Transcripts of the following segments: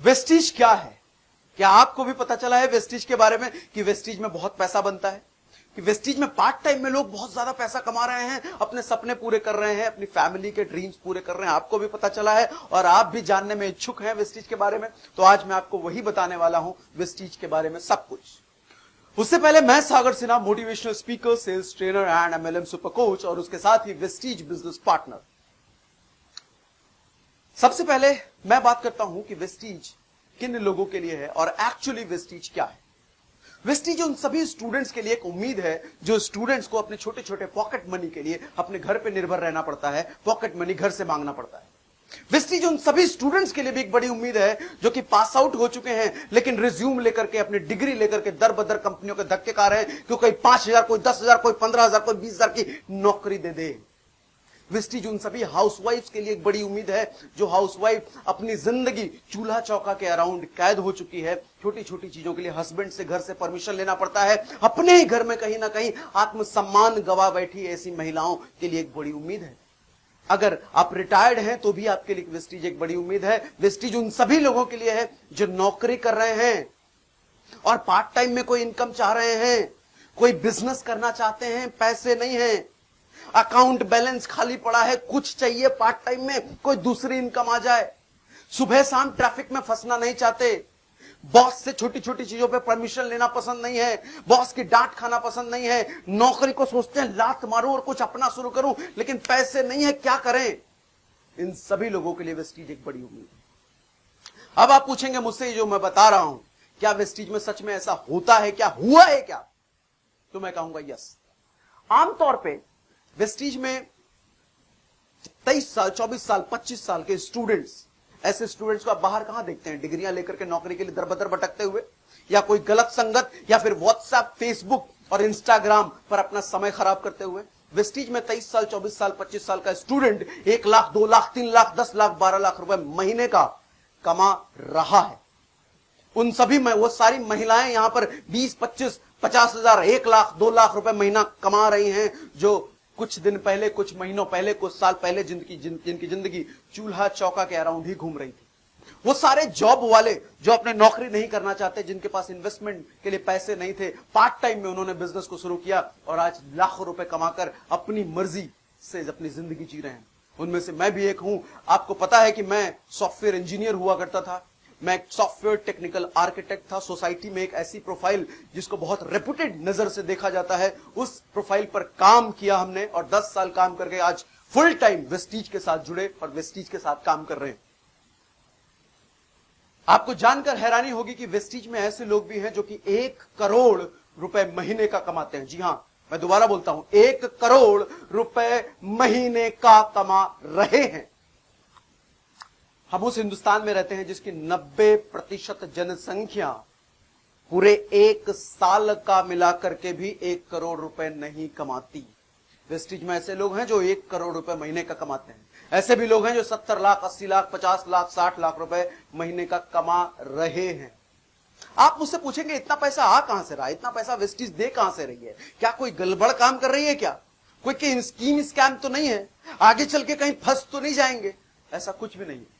Vestige क्या है? क्या आपको भी पता चला है वेस्टीज के बारे में कि वेस्टीज में बहुत पैसा बनता है, कि वेस्टीज में पार्ट टाइम में लोग बहुत ज्यादा पैसा कमा रहे हैं, अपने सपने पूरे कर रहे हैं, अपनी फैमिली के ड्रीम्स पूरे कर रहे हैं। आपको भी पता चला है और आप भी जानने में इच्छुक हैं वेस्टीज के बारे में। तो आज मैं आपको वही बताने वाला हूं, वेस्टीज के बारे में सब कुछ। उससे पहले मैं Sagar Sinha, motivational speaker, sales trainer and MLM super coach और उसके साथ ही वेस्टीज बिजनेस पार्टनर। सबसे पहले मैं बात करता हूं कि वेस्टीज किन लोगों के लिए है और एक्चुअली वेस्टीज क्या है। वेस्टीज उन सभी स्टूडेंट्स के लिए एक उम्मीद है जो स्टूडेंट्स को अपने छोटे छोटे पॉकेट मनी के लिए अपने घर पे निर्भर रहना पड़ता है, पॉकेट मनी घर से मांगना पड़ता है। वेस्टीज उन सभी स्टूडेंट्स के लिए भी एक बड़ी उम्मीद है जो कि पास आउट हो चुके हैं लेकिन रिज्यूम लेकर के, अपनी डिग्री लेकर के दर बदर कंपनियों के धक्के खा रहे हैं कि कोई 5,000, कोई 10,000, कोई 15,000, कोई 20,000 की नौकरी दे दे। वेस्टीज उन सभी हाउसवाइफ के लिए एक बड़ी उम्मीद है जो हाउसवाइफ अपनी जिंदगी चूल्हा चौका के अराउंड कैद हो चुकी है। छोटी छोटी चीजों के लिए हस्बैंड से घर से परमिशन लेना पड़ता है, अपने ही घर में कहीं ना कहीं आत्मसम्मान गवा बैठी ऐसी महिलाओं के लिए एक बड़ी उम्मीद है। अगर आप रिटायर्ड हैं तो भी आपके लिए वेस्टीज एक बड़ी उम्मीद है। वेस्टीज उन सभी लोगों के लिए है जो नौकरी कर रहे हैं और पार्ट टाइम में कोई इनकम चाह रहे हैं, कोई बिजनेस करना चाहते हैं, पैसे नहीं है, अकाउंट बैलेंस खाली पड़ा है, कुछ चाहिए पार्ट टाइम में कोई दूसरी इनकम आ जाए, सुबह शाम ट्रैफिक में फंसना नहीं चाहते, बॉस से छोटी छोटी चीजों पे परमिशन लेना पसंद नहीं है, बॉस की डांट खाना पसंद नहीं है, नौकरी को सोचते हैं लात मारूं और कुछ अपना शुरू करूं लेकिन पैसे नहीं है, क्या करें। इन सभी लोगों के लिए वेस्टीज एक बड़ी उम्मीद है। अब आप पूछेंगे मुझसे जो मैं बता रहा हूं क्या वेस्टीज में सच में ऐसा होता है, क्या हुआ है क्या? तो मैं कहूंगा यस। आमतौर पर वेस्टीज में 23 साल, 24 साल, 25 साल के स्टूडेंट्स, ऐसे स्टूडेंट्स को आप बाहर कहां देखते हैं? डिग्रियां लेकर के नौकरी के लिए दरबदर भटकते हुए, या कोई गलत संगत, या फिर व्हाट्सएप, फेसबुक और इंस्टाग्राम पर अपना समय खराब करते हुए। वेस्टीज में 23 साल, 24 साल, 25 साल का स्टूडेंट 1 लाख, 2 लाख, 3 लाख, 10 लाख, 12 लाख रुपए महीने का कमा रहा है। उन सभी में वो सारी महिलाएं यहां पर 20, 25, 50,000, 1 लाख, 2 लाख रुपए महीना कमा रही हैं जो कुछ दिन पहले, कुछ महीनों पहले, कुछ साल पहले जिनकी जिंदगी चूल्हा चौका के अराउंड ही घूम रही थी। वो सारे जॉब वाले जो अपने नौकरी नहीं करना चाहते, जिनके पास इन्वेस्टमेंट के लिए पैसे नहीं थे, पार्ट टाइम में उन्होंने बिजनेस को शुरू किया और आज लाखों रुपए कमाकर अपनी मर्जी से अपनी जिंदगी जी रहे हैं। उनमें से मैं भी एक हूं। आपको पता है कि मैं सॉफ्टवेयर इंजीनियर हुआ करता था, मैं एक सॉफ्टवेयर टेक्निकल आर्किटेक्ट था। सोसाइटी में एक ऐसी प्रोफाइल जिसको बहुत रेपुटेड नजर से देखा जाता है, उस प्रोफाइल पर काम किया हमने और 10 साल काम करके आज फुल टाइम वेस्टीज के साथ जुड़े और वेस्टीज के साथ काम कर रहे हैं। आपको जानकर हैरानी होगी कि वेस्टीज में ऐसे लोग भी हैं जो कि 1 करोड़ रुपए महीने का कमाते हैं। जी हां, मैं दोबारा बोलता हूं, 1 करोड़ रुपए महीने का कमा रहे हैं। हम उस हिंदुस्तान में रहते हैं जिसकी 90% जनसंख्या पूरे 1 साल का मिलाकर के भी 1 करोड़ रुपए नहीं कमाती। वेस्टीज में ऐसे लोग हैं जो 1 करोड़ रुपए महीने का कमाते हैं। ऐसे भी लोग हैं जो 70 लाख, 80 लाख, 50 लाख, 60 लाख रुपए महीने का कमा रहे हैं। आप मुझसे पूछेंगे इतना पैसा आ कहां से रहा, इतना पैसा वेस्टीज दे कहां से रही है? क्या कोई गड़बड़ काम कर रही है? क्या कोई स्कीम स्कैम तो नहीं है? आगे चल के कहीं फंस तो नहीं जाएंगे? ऐसा कुछ भी नहीं है।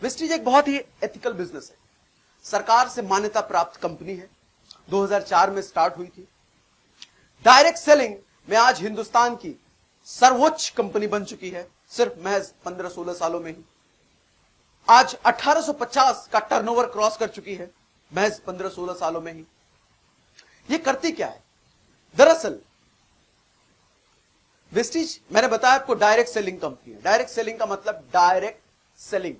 वेस्टीज एक बहुत ही एथिकल बिजनेस है, सरकार से मान्यता प्राप्त कंपनी है, 2004 में स्टार्ट हुई थी। डायरेक्ट सेलिंग में आज हिंदुस्तान की सर्वोच्च कंपनी बन चुकी है, सिर्फ महज 15-16 सालों में ही। आज 1850 का टर्नओवर क्रॉस कर चुकी है, महज 15-16 सालों में ही। ये करती क्या है? दरअसल वेस्टीज, मैंने बताया आपको, डायरेक्ट सेलिंग कंपनी है। डायरेक्ट सेलिंग का मतलब डायरेक्ट सेलिंग।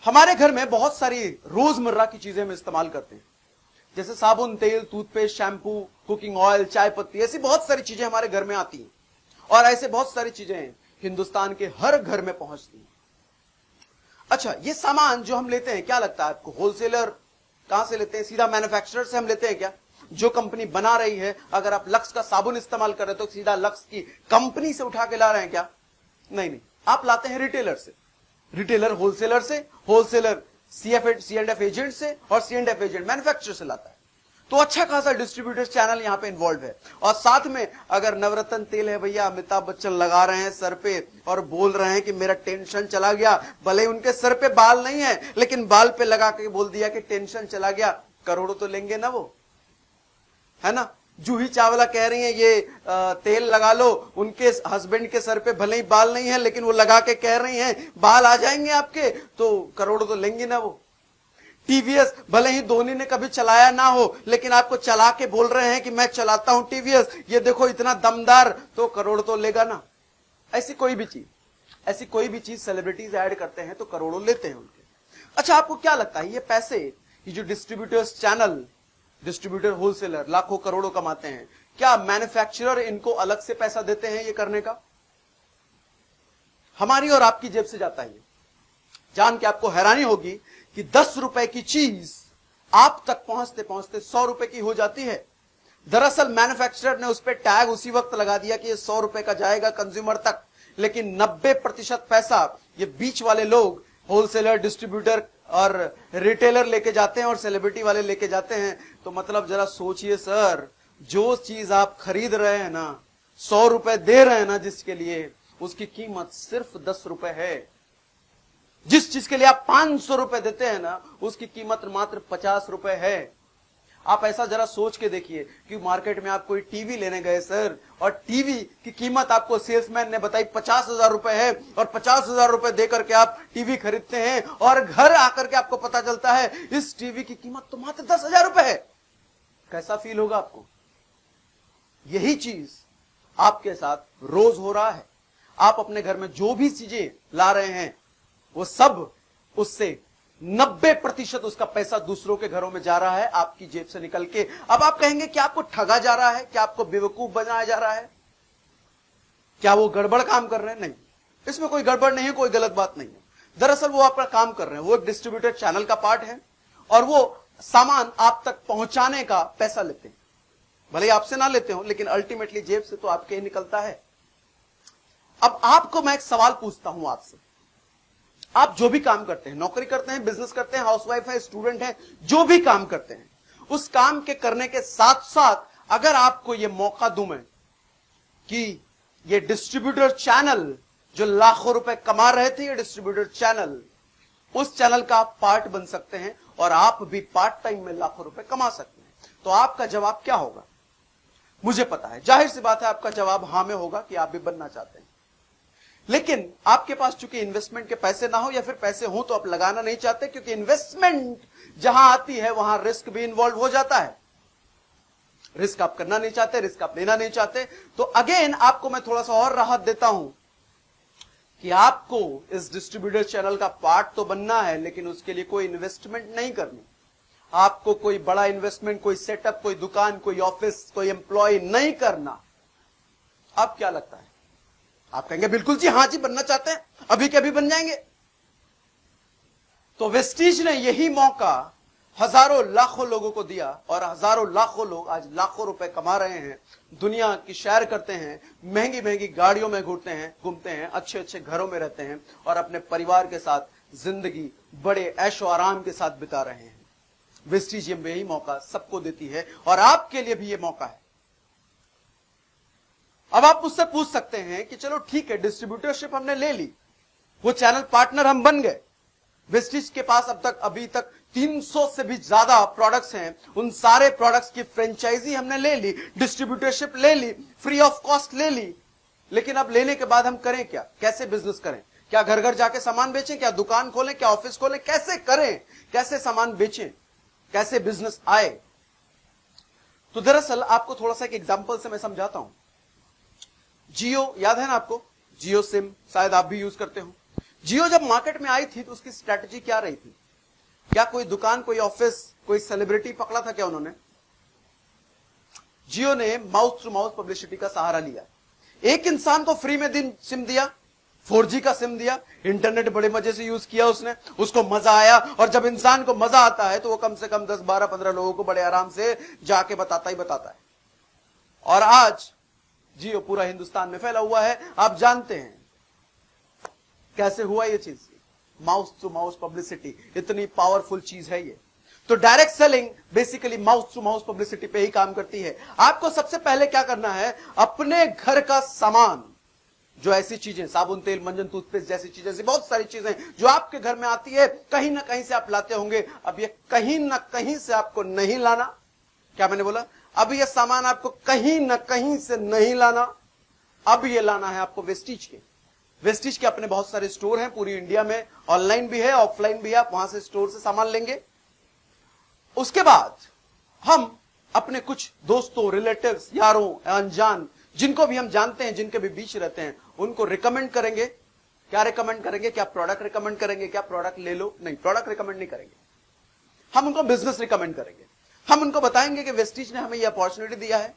हमारे घर में बहुत सारी रोजमर्रा की चीजें हम इस्तेमाल करते हैं, जैसे साबुन, तेल, टूथपेस्ट, शैम्पू, कुकिंग ऑयल, चाय पत्ती, ऐसी बहुत सारी चीजें हमारे घर में आती हैं और ऐसे बहुत सारी चीजें हिंदुस्तान के हर घर में पहुंचती हैं। अच्छा, ये सामान जो हम लेते हैं, क्या लगता है आपको, होलसेलर कहां से लेते हैं? सीधा मैन्युफैक्चरर से हम लेते हैं क्या? जो कंपनी बना रही है, अगर आप लक्स का साबुन इस्तेमाल कर रहे हो तो सीधा लक्स की कंपनी से उठा के ला रहे हैं क्या? नहीं, आप लाते हैं रिटेलर से, रिटेलर होलसेलर से, होलसेलर C&F एजेंट से और C&F एजेंट मैन्युफैक्चरर से लाता है। तो अच्छा खासा डिस्ट्रीब्यूटर चैनल यहां पे इन्वॉल्व है। और साथ में अगर नवरत्न तेल है भैया, अमिताभ बच्चन लगा रहे हैं सर पे और बोल रहे हैं कि मेरा टेंशन चला गया, भले ही उनके सर पे बाल नहीं है लेकिन बाल पे लगा के बोल दिया कि टेंशन चला गया, करोड़ों तो लेंगे ना वो, है ना। जूही चावला कह रही हैं ये तेल लगा लो, उनके हस्बैंड के सर पे भले ही बाल नहीं है लेकिन वो लगा के कह रही हैं बाल आ जाएंगे आपके, तो करोड़ों तो लेंगे ना वो। टीवीएस भले ही धोनी ने कभी चलाया ना हो लेकिन आपको चला के बोल रहे हैं कि मैं चलाता हूं टीवीएस, ये देखो इतना दमदार, तो करोड़ तो लेगा ना। ऐसी कोई भी चीज सेलिब्रिटीज ऐड करते हैं तो करोड़ों लेते हैं उनके। अच्छा, आपको क्या लगता है ये पैसे, ये जो डिस्ट्रीब्यूटर्स चैनल, डिस्ट्रीब्यूटर होलसेलर लाखों करोड़ों कमाते हैं, क्या मैन्युफैक्चरर इनको अलग से पैसा देते हैं ये करने का? हमारी और आपकी जेब से जाता है ये। जान के आपको हैरानी होगी कि 10 रुपए की चीज आप तक पहुंचते पहुंचते 100 रुपए की हो जाती है। दरअसल मैन्युफैक्चरर ने उस पर टैग उसी वक्त लगा दिया कि ये 100 रुपए का जाएगा कंज्यूमर तक, लेकिन 90% पैसा ये बीच वाले लोग, होलसेलर, डिस्ट्रीब्यूटर और रिटेलर लेके जाते हैं और सेलिब्रिटी वाले लेके जाते हैं। तो मतलब जरा सोचिए सर, जो चीज आप खरीद रहे हैं ना, 100 रुपए दे रहे हैं ना जिसके लिए, उसकी कीमत सिर्फ 10 रुपए है। जिस चीज के लिए आप 500 रुपए देते हैं ना, उसकी कीमत मात्र 50 रुपए है। आप ऐसा जरा सोच के देखिए कि मार्केट में आप कोई टीवी लेने गए सर, और टीवी की कीमत आपको सेल्समैन ने बताई 50,000 रुपए है, और 50,000 रुपए देकर के आप टीवी खरीदते हैं, और घर आकर के आपको पता चलता है इस टीवी की कीमत तो मात्र 10,000 रुपए है। कैसा फील होगा आपको? यही चीज आपके साथ रोज हो रहा है। आप अपने घर में जो भी चीजें ला रहे हैं वो सब, उससे 90% उसका पैसा दूसरों के घरों में जा रहा है आपकी जेब से निकल के। अब आप कहेंगे क्या आपको ठगा जा रहा है, क्या आपको बेवकूफ बनाया जा रहा है, क्या वो गड़बड़ काम कर रहे हैं? नहीं, इसमें कोई गड़बड़ नहीं है, कोई गलत बात नहीं है। दरअसल वो आपका काम कर रहे हैं, वो एक डिस्ट्रीब्यूटर चैनल का पार्ट है और वो सामान आप तक पहुंचाने का पैसा लेते हैं। भले ही आपसे ना लेते हो लेकिन अल्टीमेटली जेब से तो आपके ही निकलता है। अब आपको मैं एक सवाल पूछता हूं आपसे, आप जो भी काम करते हैं, नौकरी करते हैं, बिजनेस करते हैं, हाउसवाइफ है, स्टूडेंट है, जो भी काम करते हैं, उस काम के करने के साथ साथ अगर आपको यह मौका दूं मैं कि ये डिस्ट्रीब्यूटर चैनल जो लाखों रुपए कमा रहे थे, ये डिस्ट्रीब्यूटर चैनल, उस चैनल का आप पार्ट बन सकते हैं और आप भी पार्ट टाइम में लाखों रुपए कमा सकते हैं, तो आपका जवाब क्या होगा? मुझे पता है, जाहिर सी बात है आपका जवाब हां में होगा कि आप भी बनना चाहते हैं। लेकिन आपके पास चूंकि इन्वेस्टमेंट के पैसे ना हो या फिर पैसे हो तो आप लगाना नहीं चाहते, क्योंकि इन्वेस्टमेंट जहां आती है वहां रिस्क भी इन्वॉल्व हो जाता है। रिस्क आप करना नहीं चाहते, रिस्क आप लेना नहीं चाहते। तो अगेन आपको मैं थोड़ा सा और राहत देता हूं कि आपको इस डिस्ट्रीब्यूटर चैनल का पार्ट तो बनना है, लेकिन उसके लिए कोई इन्वेस्टमेंट नहीं करनी। आपको कोई बड़ा इन्वेस्टमेंट, कोई सेटअप, कोई दुकान, कोई ऑफिस, कोई एम्प्लॉय नहीं करना। अब क्या लगता है? आप कहेंगे बिल्कुल जी, हां जी, बनना चाहते हैं, अभी के अभी बन जाएंगे। तो वेस्टीज ने यही मौका हजारों लाखों लोगों को दिया और हजारों लाखों लोग आज लाखों रुपए कमा रहे हैं, दुनिया की सैर करते हैं, महंगी महंगी गाड़ियों में घूमते हैं, अच्छे अच्छे घरों में रहते हैं और अपने परिवार के साथ जिंदगी बड़े ऐशो आराम के साथ बिता रहे हैं। वेस्टीज यही मौका सबको देती है और आपके लिए भी यह मौका है। अब आप मुझसे पूछ सकते हैं कि चलो ठीक है, डिस्ट्रीब्यूटरशिप हमने ले ली, वो चैनल पार्टनर हम बन गए, वेस्टीज के पास अभी तक 300 से भी ज्यादा प्रोडक्ट्स हैं, उन सारे प्रोडक्ट्स की फ्रेंचाइजी हमने ले ली, डिस्ट्रीब्यूटरशिप ले ली, फ्री ऑफ कॉस्ट ले ली, लेकिन अब लेने के बाद हम करें क्या? कैसे बिजनेस करें? क्या घर घर जाके सामान बेचें? क्या दुकान खोलें? क्या ऑफिस खोलें? कैसे करें? कैसे सामान बेचें? कैसे बिजनेस आए? तो दरअसल आपको थोड़ा सा एक एग्जांपल से मैं समझाता हूं। जियो याद है ना आपको? जियो सिम शायद आप भी यूज करते हो। जियो जब मार्केट में आई थी तो उसकी स्ट्रैटेजी क्या रही थी? क्या कोई दुकान, कोई ऑफिस, कोई सेलिब्रिटी पकड़ा था क्या उन्होंने? जियो ने माउथ टू माउथ पब्लिसिटी का सहारा लिया। एक इंसान को फ्री में सिम दिया, 4G का सिम दिया, इंटरनेट बड़े मजे से यूज किया उसने, उसको मजा आया, और जब इंसान को मजा आता है तो वो कम से कम 10, 12, 15 लोगों को बड़े आराम से जाके बताता ही बताता है। और आज जियो पूरा हिंदुस्तान में फैला हुआ है। आप जानते हैं कैसे हुआ ये चीज? माउथ टू माउथ पब्लिसिटी इतनी पावरफुल चीज है ये। तो direct selling basically mouth to mouth publicity पे ही काम करती है। आपको सबसे पहले क्या करना है, अपने घर का सामान, जो ऐसी चीजें, साबुन, तेल, मंजन, टूथपेस्ट जैसी चीजें, ऐसी बहुत सारी चीजें जो आपके घर में आती है, कहीं ना कहीं से आप लाते होंगे। अब ये कहीं ना कहीं से आपको नहीं लाना, क्या मैंने बोला, अब ये सामान आपको कहीं ना कहीं से नहीं लाना, अब ये लाना है आपको वेस्टीज के। वेस्टीज के अपने बहुत सारे स्टोर हैं पूरी इंडिया में, ऑनलाइन भी है, ऑफलाइन भी है, आप वहां से स्टोर से सामान लेंगे। उसके बाद हम अपने कुछ दोस्तों, रिलेटिव्स, यारों, अनजान, जिनको भी हम जानते हैं, जिनके भी बीच रहते हैं, उनको रिकमेंड करेंगे। क्या रिकमेंड करेंगे, क्या प्रोडक्ट रिकमेंड करेंगे, क्या प्रोडक्ट ले लो, नहीं, प्रोडक्ट रिकमेंड नहीं करेंगे, हम उनको बिजनेस रिकमेंड करेंगे। हम उनको बताएंगे कि वेस्टीज ने हमें यह अपॉर्चुनिटी दिया है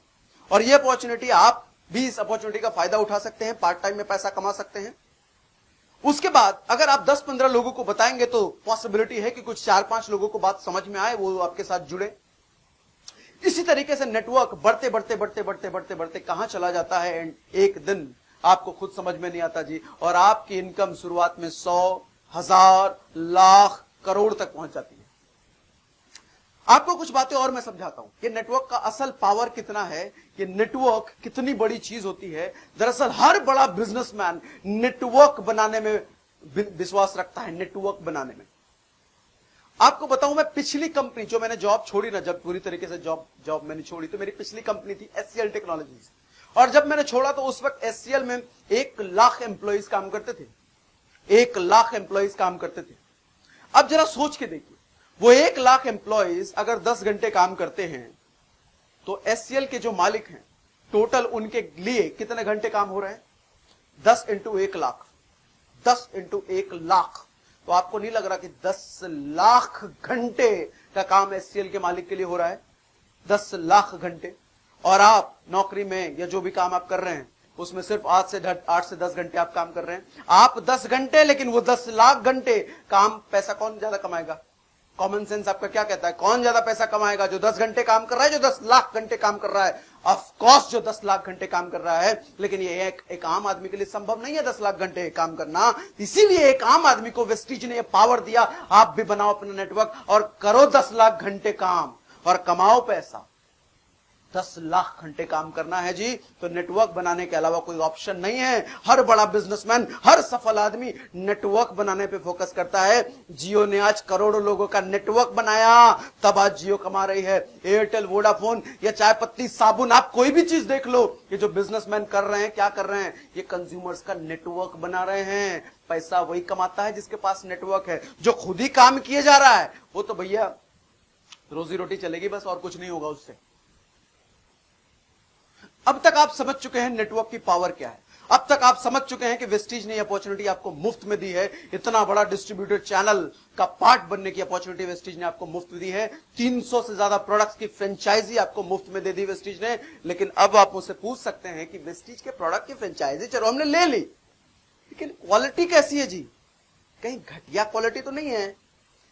और यह अपॉर्चुनिटी, आप भी इस अपॉर्चुनिटी का फायदा उठा सकते हैं, पार्ट टाइम में पैसा कमा सकते हैं। उसके बाद अगर आप 10-15 लोगों को बताएंगे तो पॉसिबिलिटी है कि कुछ 4-5 लोगों को बात समझ में आए, वो आपके साथ जुड़े। इसी तरीके से नेटवर्क बढ़ते बढ़ते बढ़ते बढ़ते बढ़ते बढ़ते कहां चला जाता है, एंड एक दिन आपको खुद समझ में नहीं आता जी, और आपकी इनकम शुरुआत में 100, 1000, लाख, करोड़ तक पहुंच जाती है। आपको कुछ बातें और मैं समझाता हूं कि नेटवर्क का असल पावर कितना है, कि नेटवर्क कितनी बड़ी चीज होती है। दरअसल हर बड़ा बिजनेसमैन नेटवर्क बनाने में विश्वास रखता है, नेटवर्क बनाने में। आपको बताऊं, मैं पिछली कंपनी, जो मैंने जॉब छोड़ी ना, जब पूरी तरीके से जॉब मैंने छोड़ी, तो मेरी पिछली कंपनी थी एचसीएल टेक्नोलॉजीज, और जब मैंने छोड़ा तो उस वक्त एचसीएल में 1 लाख एम्प्लॉइज काम करते थे, 1 लाख एम्प्लॉइज काम करते थे। अब जरा सोच के देखिए, वो 1 लाख एम्प्लॉइज अगर 10 घंटे काम करते हैं, तो एचसीएल के जो मालिक हैं, टोटल उनके लिए कितने घंटे काम हो रहे हैं, 10 इंटू 1 लाख, 10 इंटू 1 लाख। तो आपको नहीं लग रहा कि 10 लाख घंटे का काम एचसीएल के मालिक के लिए हो रहा है, 10 लाख घंटे। और आप नौकरी में या जो भी काम आप कर रहे हैं, उसमें सिर्फ 8 से 10 घंटे आप काम कर रहे हैं। आप 10 घंटे, लेकिन वो 10 लाख घंटे काम, पैसा कौन ज्यादा कमाएगा? कॉमन सेंस आपका क्या कहता है, कौन ज्यादा पैसा कमाएगा, जो 10 घंटे काम कर रहा है, जो 10 लाख घंटे काम कर रहा है? ऑफ कोर्स जो 10 लाख घंटे काम कर रहा है, लेकिन ये एक आम आदमी के लिए संभव नहीं है 10 लाख घंटे काम करना। इसीलिए एक आम आदमी को वेस्टीज ने ये पावर दिया, आप भी बनाओ अपना नेटवर्क और करो 10 लाख घंटे काम और कमाओ पैसा। 10 लाख घंटे काम करना है जी, तो नेटवर्क बनाने के अलावा कोई ऑप्शन नहीं है। हर बड़ा बिजनेसमैन, हर सफल आदमी नेटवर्क बनाने पे फोकस करता है। जियो ने आज करोड़ों लोगों का नेटवर्क बनाया, तब आज जियो कमा रही है। एयरटेल, वोडाफोन या चाय पत्ती, साबुन, आप कोई भी चीज देख लो, ये जो बिजनेसमैन कर रहे हैं, क्या कर रहे हैं, ये कंज्यूमर्स का नेटवर्क बना रहे हैं। पैसा वही कमाता है जिसके पास नेटवर्क है। जो खुद ही काम किए जा रहा है, वो तो भैया रोजी रोटी चलेगी बस, और कुछ नहीं होगा उससे। अब तक आप समझ चुके हैं नेटवर्क की पावर क्या है। अब तक आप समझ चुके हैं कि वेस्टीज ने अपॉर्चुनिटी आपको मुफ्त में दी है। इतना बड़ा डिस्ट्रीब्यूटर चैनल का पार्ट बनने की अपॉर्चुनिटी वेस्टीज ने आपको मुफ्त में दी है। 300 से ज्यादा प्रोडक्ट्स की फ्रेंचाइजी आपको मुफ्त में दे दी वेस्टीज ने। लेकिन अब आप मुझसे पूछ सकते हैं कि वेस्टीज के प्रोडक्ट की फ्रेंचाइजी चलो हमने ले ली, लेकिन क्वालिटी कैसी है जी? कहीं घटिया क्वालिटी तो नहीं है,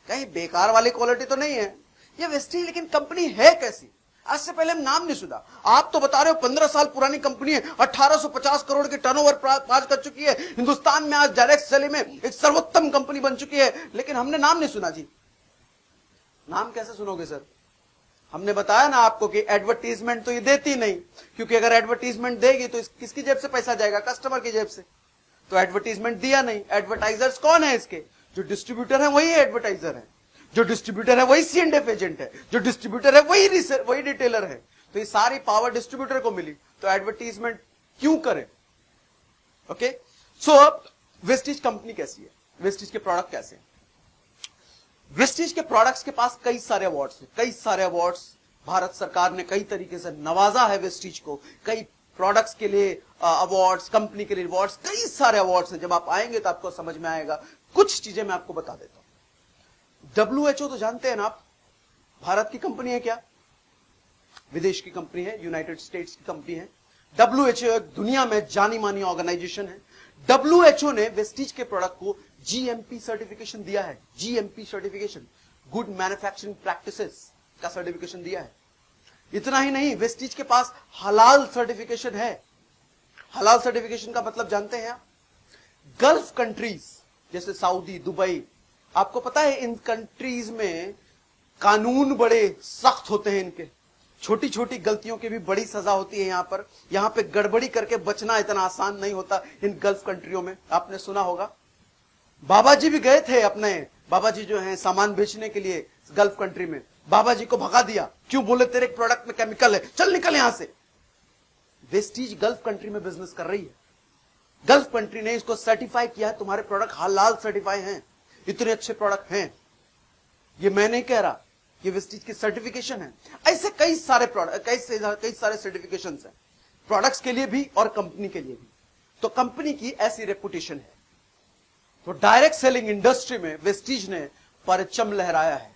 कहीं बेकार वाली क्वालिटी तो नहीं है ये वेस्टीज, लेकिन कंपनी है कैसी? आज से पहले हम नाम नहीं सुना। आप तो बता रहे हो 15 साल पुरानी कंपनी है, 1850 करोड़ के टर्नओवर पार कर चुकी है, हिंदुस्तान में आज डायरेक्ट सेलिंग में एक सर्वोत्तम कंपनी बन चुकी है, लेकिन हमने नाम नहीं सुना जी। नाम कैसे सुनोगे सर? हमने बताया ना आपको कि एडवर्टीजमेंट तो ये देती नहीं, क्योंकि अगर एडवर्टीजमेंट देगी तो किसकी जेब से पैसा जाएगा? कस्टमर की जेब से। तो एडवर्टीजमेंट दिया नहीं। एडवर्टाइजर्स कौन है इसके? जो डिस्ट्रीब्यूटर है वही एडवर्टाइजर है, जो डिस्ट्रीब्यूटर है वही C&F एजेंट है, जो डिस्ट्रीब्यूटर है वही रिटेलर है। तो ये सारी पावर डिस्ट्रीब्यूटर को मिली, तो एडवर्टीजमेंट क्यों करें? ओके, सो अब वेस्टीज कंपनी कैसी है, वेस्टीज के प्रोडक्ट कैसे हैं? वेस्टीज के प्रोडक्ट्स के पास कई सारे अवार्ड्स हैं, कई सारे अवार्ड्स। भारत सरकार ने कई तरीके से नवाजा है वेस्टीज को, कई प्रोडक्ट्स के लिए अवार्ड्स, कंपनी के लिए अवार्ड्स, कई सारे अवार्ड्स हैं। जब आप आएंगे तो आपको समझ में आएगा। कुछ चीजें मैं आपको बता देता हूं। WHO तो जानते हैं ना आप, भारत की कंपनी है क्या? विदेश की कंपनी है, यूनाइटेड स्टेट्स की कंपनी है। WHO एक दुनिया में जानी मानी ऑर्गेनाइजेशन है। WHO ने वेस्टीज के प्रोडक्ट को GMP सर्टिफिकेशन दिया है। GMP certification, good manufacturing practices का सर्टिफिकेशन दिया है। इतना ही नहीं, वेस्टीज के पास हलाल सर्टिफिकेशन है। हलाल सर्टिफिकेशन का मतलब जानते हैं आप? गल्फ कंट्रीज जैसे सऊदी, दुबई, आपको पता है इन कंट्रीज में कानून बड़े सख्त होते हैं इनके, छोटी छोटी गलतियों की भी बड़ी सजा होती है। यहां पे गड़बड़ी करके बचना इतना आसान नहीं होता इन गल्फ कंट्रियों में। आपने सुना होगा, बाबा जी भी गए थे, अपने बाबा जी जो हैं सामान बेचने के लिए गल्फ कंट्री में, बाबा जी को भगा दिया। क्यों? बोले तेरे प्रोडक्ट में केमिकल है, चल निकल यहां से। वेस्टीज गल्फ कंट्री में बिजनेस कर रही है, गल्फ कंट्री ने इसको सर्टिफाई किया, तुम्हारे प्रोडक्ट हलाल सर्टिफाई हैं, इतने अच्छे प्रोडक्ट हैं। ये मैं नहीं कह रहा, ये वेस्टीज की सर्टिफिकेशन है। ऐसे कई सारे प्रोडक्ट, कई सारे सर्टिफिकेशन हैं, प्रोडक्ट्स के लिए भी और कंपनी के लिए भी। तो कंपनी की ऐसी रेपुटेशन है। तो डायरेक्ट सेलिंग इंडस्ट्री में वेस्टीज ने परचम लहराया है।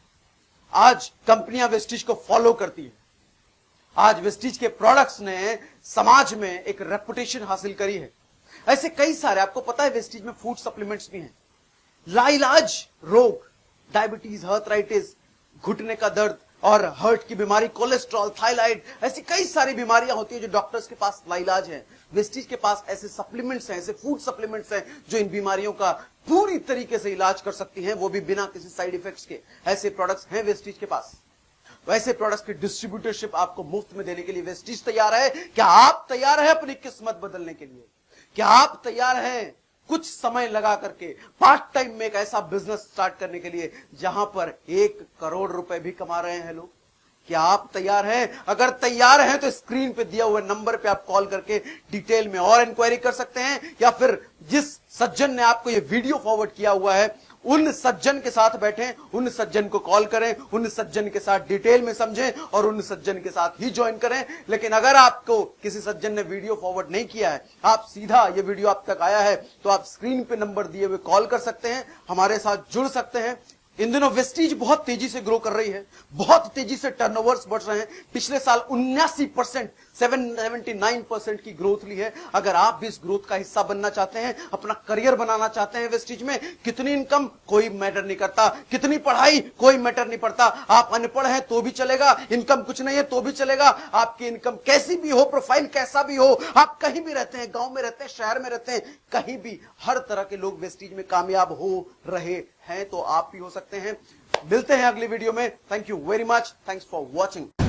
आज कंपनियां वेस्टीज को फॉलो करती है। आज वेस्टीज के प्रोडक्ट्स ने समाज में एक रेपुटेशन हासिल करी है। ऐसे कई सारे, आपको पता है वेस्टीज में फूड सप्लीमेंट्स भी हैं। लाइलाज रोग, डायबिटीज, आर्थराइटिस, घुटने का दर्द और हार्ट की बीमारी, कोलेस्ट्रॉल, थायराइड, ऐसी कई सारी बीमारियां होती है जो डॉक्टर्स के पास लाइलाज है। वेस्टीज के पास ऐसे सप्लीमेंट्स हैं, ऐसे फूड सप्लीमेंट्स हैं जो इन बीमारियों का पूरी तरीके से इलाज कर सकती हैं, वो भी बिना किसी साइड इफेक्ट्स के। ऐसे प्रोडक्ट्स हैं वेस्टीज के पास। वैसे प्रोडक्ट्स की डिस्ट्रीब्यूटरशिप आपको मुफ्त में देने के लिए वेस्टीज तैयार है। क्या आप तैयार हैं अपनी किस्मत बदलने के लिए? क्या आप तैयार हैं कुछ समय लगा करके पार्ट टाइम में एक ऐसा बिजनेस स्टार्ट करने के लिए जहां पर 1 करोड़ रुपए भी कमा रहे हैं लोग? क्या आप तैयार हैं? अगर तैयार हैं तो स्क्रीन पे दिया हुए नंबर पे आप कॉल करके डिटेल में और इंक्वायरी कर सकते हैं, या फिर जिस सज्जन ने आपको ये वीडियो फॉरवर्ड किया हुआ है उन सज्जन के साथ बैठें, उन सज्जन को कॉल करें, उन सज्जन के साथ डिटेल में समझें और उन सज्जन के साथ ही ज्वाइन करें। लेकिन अगर आपको किसी सज्जन ने वीडियो फॉरवर्ड नहीं किया है, आप सीधा ये वीडियो आप तक आया है, तो आप स्क्रीन पे नंबर दिए हुए कॉल कर सकते हैं, हमारे साथ जुड़ सकते हैं। इन दिनों वेस्टीज बहुत तेजी से ग्रो कर रही है, बहुत तेजी से टर्नओवर्स बढ़ रहे हैं। पिछले साल 79%, 79% की ग्रोथ ली है। अगर आप भी इस ग्रोथ का हिस्सा बनना चाहते हैं, अपना करियर बनाना चाहते हैं वेस्टीज में, कितनी इनकम कोई मैटर नहीं करता, कितनी पढ़ाई कोई मैटर नहीं पड़ता। आप अनपढ़ हैं तो भी चलेगा, इनकम कुछ नहीं है तो भी चलेगा, आपकी इनकम कैसी भी हो, प्रोफाइल कैसा भी हो, आप कहीं भी रहते हैं, गांव में रहते हैं, शहर में रहते हैं, कहीं भी, हर तरह के लोग वेस्टीज में कामयाब हो रहे हैं, तो आप भी हो सकते हैं। मिलते हैं अगली वीडियो में। Thank you very much, thanks for watching.